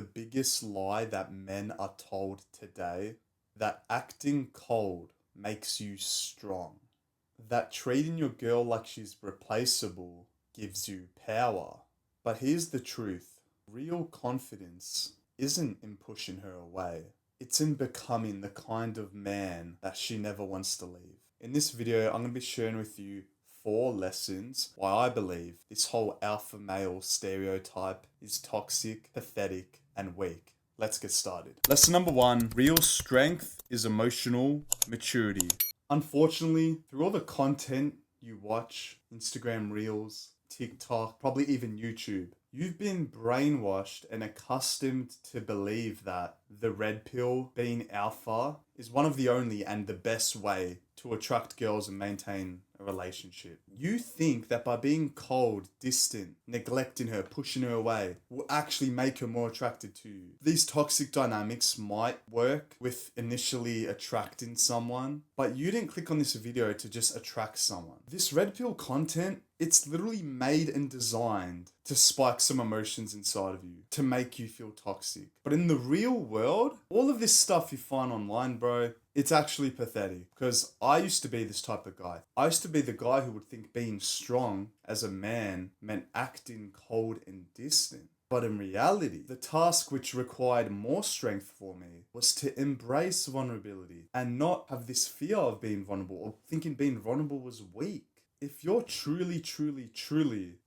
the biggest lie that men are told today, that acting cold makes you strong, that treating your girl like she's replaceable gives you power. But here's the truth: real confidence isn't in pushing her away, it's in becoming the kind of man that she never wants to leave. In this video, I'm going to be sharing with you 4 lessons why I believe this whole alpha male stereotype is toxic, pathetic, and weak. Let's get started. Lesson number 1: real strength is emotional maturity. Unfortunately, through all the content you watch, Instagram Reels, TikTok, probably even YouTube, you've been brainwashed and accustomed to believe that the red pill, being alpha, is one of the only and the best way to attract girls and maintain a relationship. You think that by being cold, distant, neglecting her, pushing her away, will actually make her more attracted to you. These toxic dynamics might work with initially attracting someone, but you didn't click on this video to just attract someone. This red pill content, it's literally made and designed to spike some emotions inside of you, to make you feel toxic. But in the real world, all of this stuff you find online, bro, it's actually pathetic. Because I used to be this type of guy. I used to be the guy who would think being strong as a man meant acting cold and distant. But in reality, the task which required more strength for me was to embrace vulnerability and not have this fear of being vulnerable or thinking being vulnerable was weak. If you're truly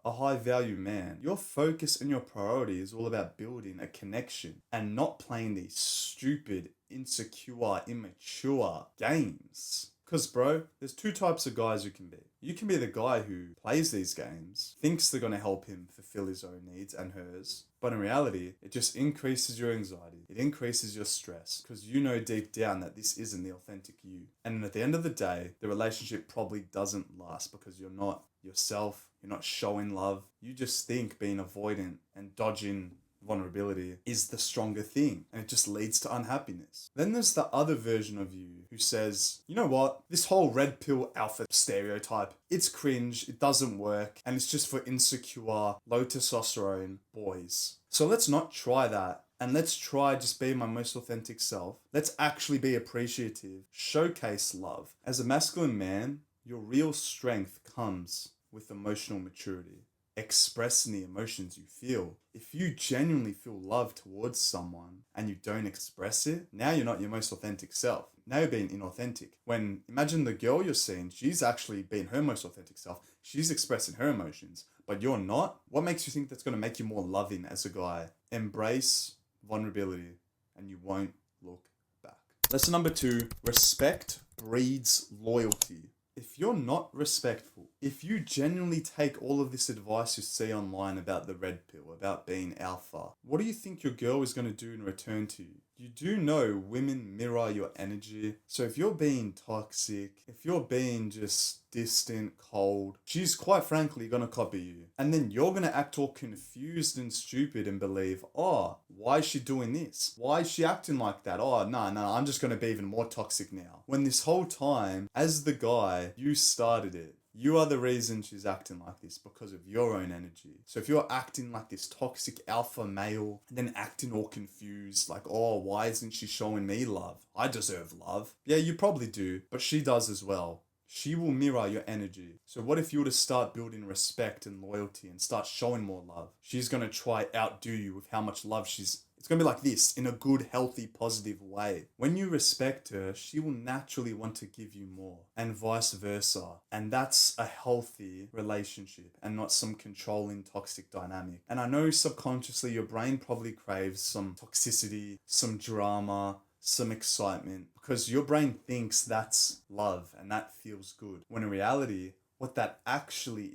a high value man, your focus and your priority is all about building a connection and not playing these stupid, insecure, immature games. Because, bro, there's 2 types of guys you can be. You can be the guy who plays these games, thinks they're going to help him fulfill his own needs and hers, but in reality, it just increases your anxiety. It increases your stress because you know deep down that this isn't the authentic you. And at the end of the day, the relationship probably doesn't last because you're not yourself, you're not showing love. You just think being avoidant and dodging vulnerability is the stronger thing, and it just leads to unhappiness. Then there's the other version of you who says, you know what, this whole red pill alpha stereotype, it's cringe, it doesn't work, and it's just for insecure, low testosterone boys. So let's not try that, and let's try just being my most authentic self. Let's actually be appreciative, showcase love. As a masculine man, your real strength comes with emotional maturity, expressing the emotions you feel. If you genuinely feel love towards someone and you don't express it, now you're not your most authentic self. Now you're being inauthentic. When, imagine the girl you're seeing, she's actually being her most authentic self. She's expressing her emotions, but you're not. What makes you think that's going to make you more loving as a guy? Embrace vulnerability and you won't look back. Lesson number 2, respect breeds loyalty. If you're not respectful, if you genuinely take all of this advice you see online about the red pill, about being alpha, what do you think your girl is going to do in return to you? You do know women mirror your energy. So if you're being toxic, if you're being just distant, cold, she's quite frankly going to copy you. And then you're going to act all confused and stupid and believe, oh, why is she doing this? Why is she acting like that? Oh, no, I'm just going to be even more toxic now. When this whole time, as the guy, you started it. You are the reason she's acting like this because of your own energy. So if you're acting like this toxic alpha male, and then acting all confused, like, oh, why isn't she showing me love? I deserve love. Yeah, you probably do, but she does as well. She will mirror your energy. So what if you were to start building respect and loyalty and start showing more love? She's going to try outdo you with how much love it's going to be like this, in a good, healthy, positive way. When you respect her, she will naturally want to give you more, and vice versa. And that's a healthy relationship and not some controlling, toxic dynamic. And I know subconsciously your brain probably craves some toxicity, some drama, some excitement, because your brain thinks that's love and that feels good. When in reality, what that actually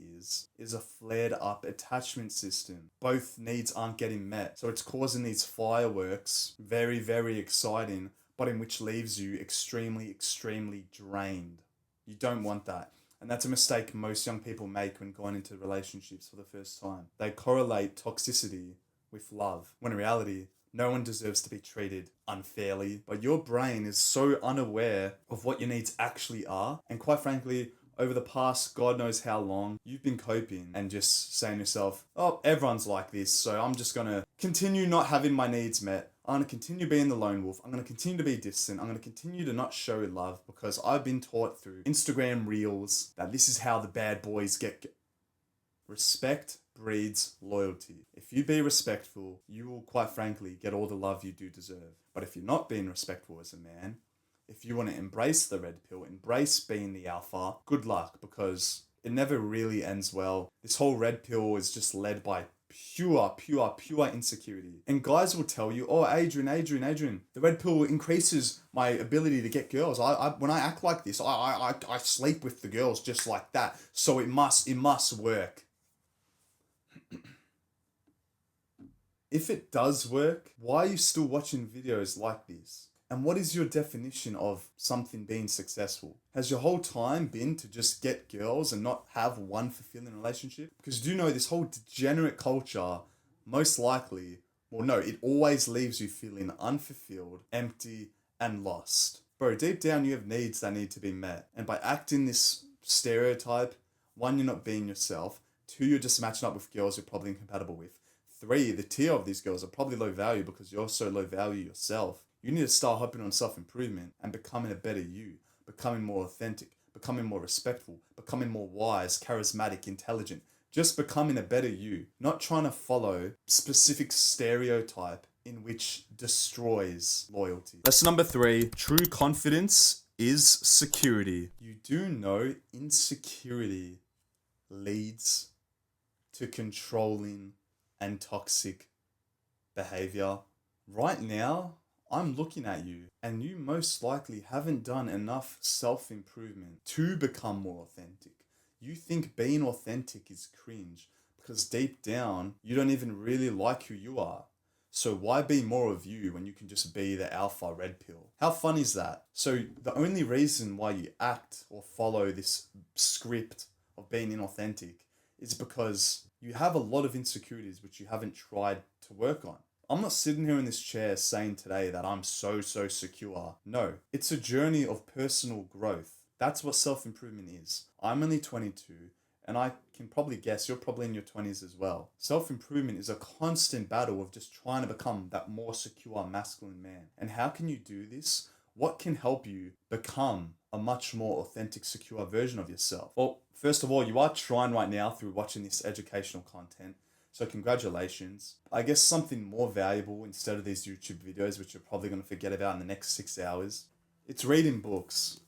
is a flared up attachment system. Both needs aren't getting met. So it's causing these fireworks, very, very exciting, but in which leaves you extremely drained. You don't want that. And that's a mistake most young people make when going into relationships for the first time. They correlate toxicity with love, when in reality, no one deserves to be treated unfairly, but your brain is so unaware of what your needs actually are, and quite frankly, over the past God knows how long, you've been coping and just saying to yourself, oh, everyone's like this, so I'm just gonna continue not having my needs met. I'm gonna continue being the lone wolf. I'm gonna continue to be distant. I'm gonna continue to not show love because I've been taught through Instagram reels that this is how the bad boys get. Respect breeds loyalty. If you be respectful, you will quite frankly get all the love you do deserve. But if you're not being respectful as a man, if you want to embrace the red pill, embrace being the alpha, good luck, because it never really ends well. This whole red pill is just led by pure insecurity. And guys will tell you, oh, Adrian, the red pill increases my ability to get girls. When I act like this, I sleep with the girls just like that. So it must work. If it does work, why are you still watching videos like this? And what is your definition of something being successful? Has your whole time been to just get girls and not have one fulfilling relationship? Because do you know this whole degenerate culture, most likely, well, no, it always leaves you feeling unfulfilled, empty, and lost. Bro, deep down you have needs that need to be met. And by acting this stereotype, one, you're not being yourself. Two, you're just matching up with girls you're probably incompatible with. Three, the tier of these girls are probably low value because you're so low value yourself. You need to start hopping on self-improvement and becoming a better you, becoming more authentic, becoming more respectful, becoming more wise, charismatic, intelligent. Just becoming a better you, not trying to follow specific stereotype in which destroys loyalty. Lesson number 3, true confidence is security. You do know insecurity leads to controlling and toxic behavior. Right now, I'm looking at you and you most likely haven't done enough self-improvement to become more authentic. You think being authentic is cringe because deep down, you don't even really like who you are. So why be more of you when you can just be the alpha red pill? How fun is that? So the only reason why you act or follow this script of being inauthentic is because you have a lot of insecurities which you haven't tried to work on. I'm not sitting here in this chair saying today that I'm so secure. No, it's a journey of personal growth. That's what self-improvement is. I'm only 22 and I can probably guess you're probably in your 20s as well. Self-improvement is a constant battle of just trying to become that more secure masculine man. And how can you do this? What can help you become a much more authentic, secure version of yourself? Well, first of all, you are trying right now through watching this educational content. So congratulations. I guess something more valuable instead of these YouTube videos, which you're probably going to forget about in the next 6 hours. It's reading books.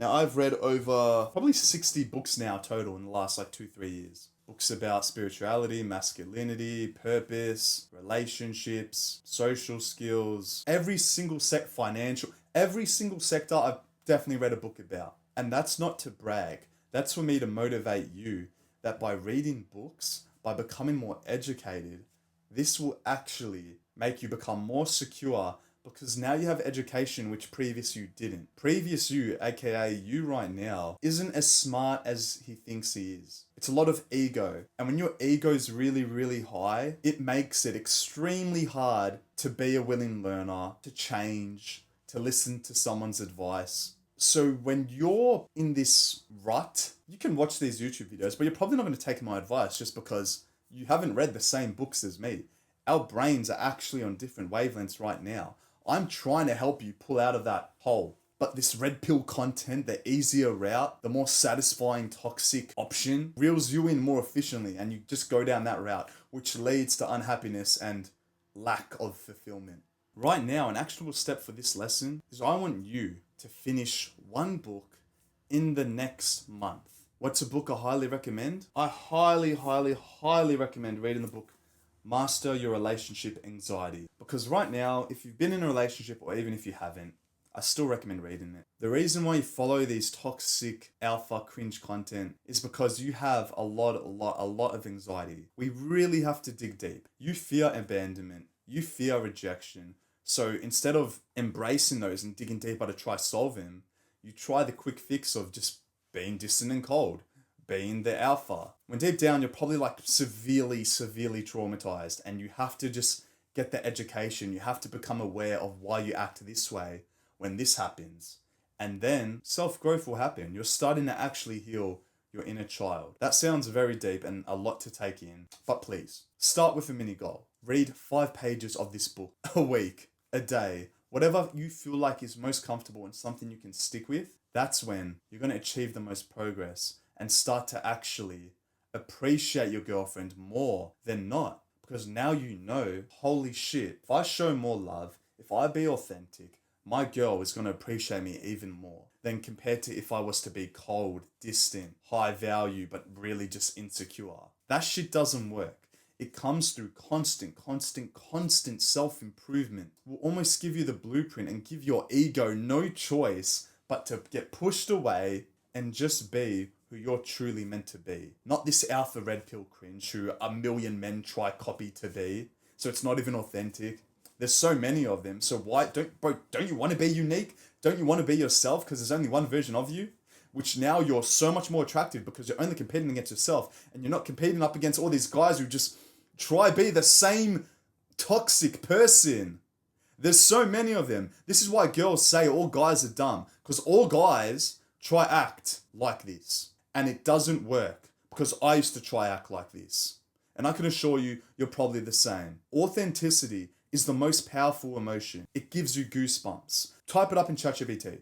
Now I've read over probably 60 books now total in the last 2-3 years. Books about spirituality, masculinity, purpose, relationships, social skills, every single financial, every single sector I've definitely read a book about. And that's not to brag. That's for me to motivate you that by reading books, by becoming more educated, this will actually make you become more secure because now you have education which previous you didn't. Previous you, aka you right now, isn't as smart as he thinks he is. It's a lot of ego. And when your ego is really high, it makes it extremely hard to be a willing learner, to change, to listen to someone's advice. So when you're in this rut, you can watch these YouTube videos, but you're probably not going to take my advice just because you haven't read the same books as me. Our brains are actually on different wavelengths right now. I'm trying to help you pull out of that hole. But this red pill content, the easier route, the more satisfying toxic option, reels you in more efficiently and you just go down that route, which leads to unhappiness and lack of fulfillment. Right now, an actionable step for this lesson is I want you to finish one book in the next month. What's a book I highly recommend? I highly recommend reading the book Master Your Relationship Anxiety. Because right now, if you've been in a relationship or even if you haven't, I still recommend reading it. The reason why you follow these toxic alpha cringe content is because you have a lot of anxiety. We really have to dig deep. You fear abandonment. You fear rejection. So instead of embracing those and digging deeper to try solve them, you try the quick fix of just being distant and cold, being the alpha. When deep down, you're probably severely traumatized and you have to just get the education. You have to become aware of why you act this way when this happens. And then self-growth will happen. You're starting to actually heal your inner child. That sounds very deep and a lot to take in, but please start with a mini goal. Read 5 pages of this book a week, a day, whatever you feel like is most comfortable and something you can stick with. That's when you're going to achieve the most progress and start to actually appreciate your girlfriend more than not. Because now you know, holy shit, if I show more love, if I be authentic, my girl is going to appreciate me even more than compared to if I was to be cold, distant, high value, but really just insecure. That shit doesn't work. It comes through constant self-improvement. Will almost give you the blueprint and give your ego no choice but to get pushed away and just be who you're truly meant to be. Not this alpha red pill cringe who a million men try copy to be. So it's not even authentic. There's so many of them. So why don't you want to be unique? Don't you want to be yourself? Because there's only one version of you, which now you're so much more attractive because you're only competing against yourself and you're not competing up against all these guys who just try be the same toxic person. There's so many of them. This is why girls say all guys are dumb, because all guys try act like this and it doesn't work, because I used to try act like this. And I can assure you, you're probably the same. Authenticity is the most powerful emotion. It gives you goosebumps. Type it up in ChatGPT.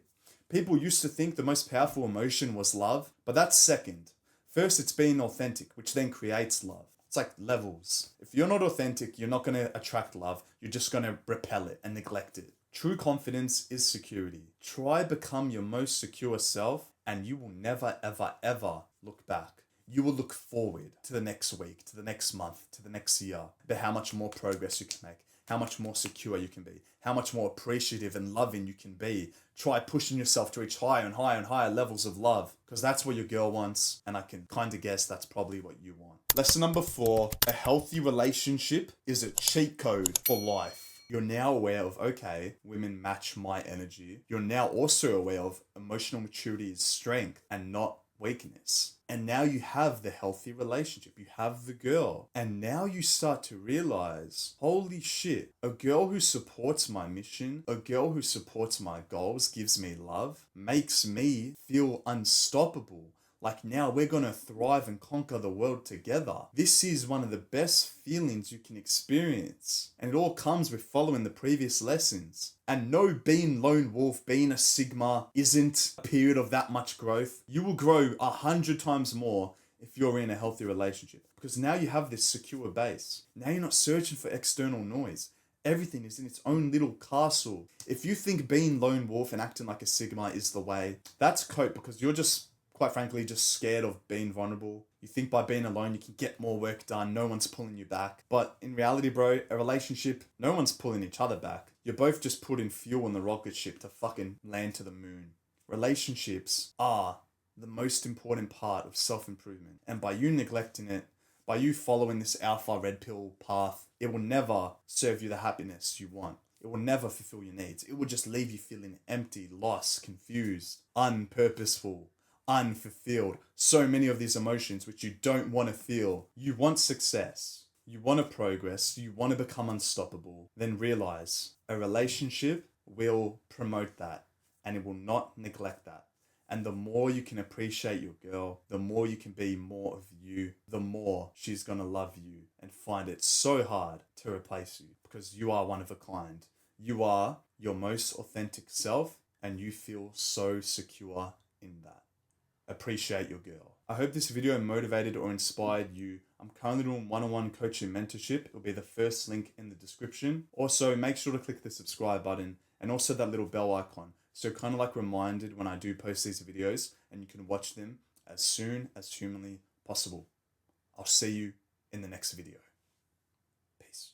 People used to think the most powerful emotion was love, but that's second. First, it's being authentic, which then creates love. It's like levels. If you're not authentic, you're not going to attract love. You're just going to repel it and neglect it. True confidence is security. Try become your most secure self and you will never, ever, ever look back. You will look forward to the next week, to the next month, to the next year, about how much more progress you can make, how much more secure you can be, how much more appreciative and loving you can be. Try pushing yourself to reach higher and higher and higher levels of love, because that's what your girl wants, and I can kind of guess that's probably what you want. Lesson number 4, a healthy relationship is a cheat code for life. You're now aware of, okay, women match my energy. You're now also aware of emotional maturity is strength and not weakness. And now you have the healthy relationship. You have the girl. And now you start to realize, holy shit, a girl who supports my mission, a girl who supports my goals, gives me love, makes me feel unstoppable. Like now we're going to thrive and conquer the world together. This is one of the best feelings you can experience. And it all comes with following the previous lessons. And no, being lone wolf, being a Sigma isn't a period of that much growth. You will grow 100 times more if you're in a healthy relationship. Because now you have this secure base. Now you're not searching for external noise. Everything is in its own little castle. If you think being lone wolf and acting like a Sigma is the way, that's cope, because you're just, quite frankly, just scared of being vulnerable. You think by being alone you can get more work done, no one's pulling you back. But in reality, bro, a relationship, no one's pulling each other back. You're both just putting fuel in the rocket ship to fucking land to the moon. Relationships are the most important part of self-improvement. And by you neglecting it, by you following this alpha red pill path, it will never serve you the happiness you want. It will never fulfill your needs. It will just leave you feeling empty, lost, confused, unpurposeful, unfulfilled. So many of these emotions which you don't want to feel. You want success. You want to progress. You want to become unstoppable. Then realize a relationship will promote that and it will not neglect that. And the more you can appreciate your girl, the more you can be more of you, the more she's going to love you and find it so hard to replace you, because you are one of a kind. You are your most authentic self and you feel so secure in that. Appreciate your girl. I hope this video motivated or inspired you. I'm currently doing one-on-one coaching mentorship. It'll be the first link in the description. Also, make sure to click the subscribe button and also that little bell icon. So kind of like reminded when I do post these videos, and you can watch them as soon as humanly possible. I'll see you in the next video. Peace.